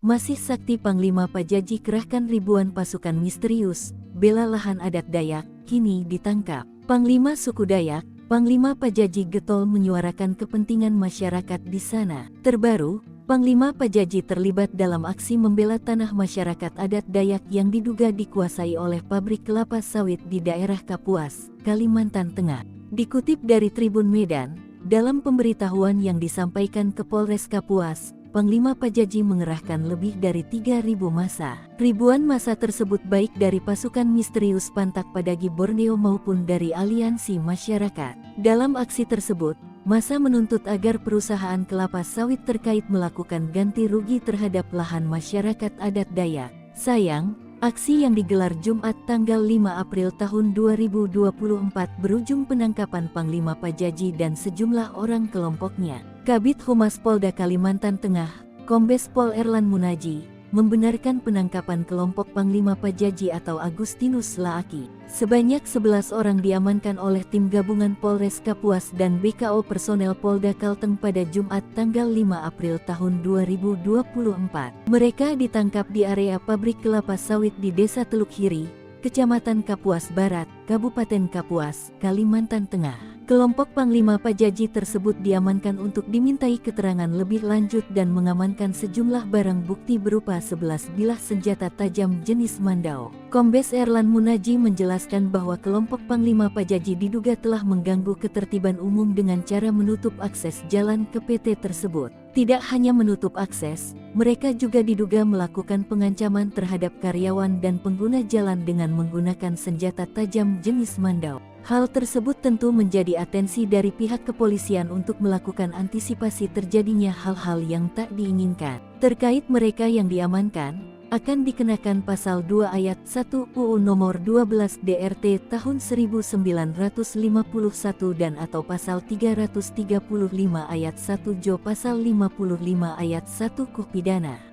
Masih sakti Panglima Pajaji kerahkan ribuan pasukan misterius, bela lahan adat Dayak, kini ditangkap. Panglima suku Dayak, Panglima Pajaji getol menyuarakan kepentingan masyarakat di sana. Terbaru, Panglima Pajaji terlibat dalam aksi membela tanah masyarakat adat Dayak yang diduga dikuasai oleh pabrik kelapa sawit di daerah Kapuas, Kalimantan Tengah. Dikutip dari Tribun Medan, dalam pemberitahuan yang disampaikan ke Polres Kapuas, Panglima Pajaji mengerahkan lebih dari 3.000 massa. Ribuan massa tersebut baik dari pasukan misterius Pantak Padagi Borneo maupun dari aliansi masyarakat. Dalam aksi tersebut, massa menuntut agar perusahaan kelapa sawit terkait melakukan ganti rugi terhadap lahan masyarakat adat Dayak. Sayang, aksi yang digelar Jumat tanggal 5 April tahun 2024 berujung penangkapan Panglima Pajaji dan sejumlah orang kelompoknya. Kabid Humas Polda Kalimantan Tengah, Kombes Pol Erlan Munaji, membenarkan penangkapan kelompok Panglima Pajaji atau Agustinus Laaki. Sebanyak 11 orang diamankan oleh tim gabungan Polres Kapuas dan BKO personel Polda Kalteng pada Jumat tanggal 5 April tahun 2024. Mereka ditangkap di area pabrik kelapa sawit di Desa Teluk Hiri, Kecamatan Kapuas Barat, Kabupaten Kapuas, Kalimantan Tengah. Kelompok Panglima Pajaji tersebut diamankan untuk dimintai keterangan lebih lanjut dan mengamankan sejumlah barang bukti berupa 11 bilah senjata tajam jenis mandau. Kombes Erlan Munaji menjelaskan bahwa kelompok Panglima Pajaji diduga telah mengganggu ketertiban umum dengan cara menutup akses jalan ke PT tersebut. Tidak hanya menutup akses, mereka juga diduga melakukan pengancaman terhadap karyawan dan pengguna jalan dengan menggunakan senjata tajam jenis mandau. Hal tersebut tentu menjadi atensi dari pihak kepolisian untuk melakukan antisipasi terjadinya hal-hal yang tak diinginkan. Terkait mereka yang diamankan, akan dikenakan pasal 2 ayat 1 UU nomor 12 DRT tahun 1951 dan atau pasal 335 ayat 1 Jo pasal 55 ayat 1 KUH pidana.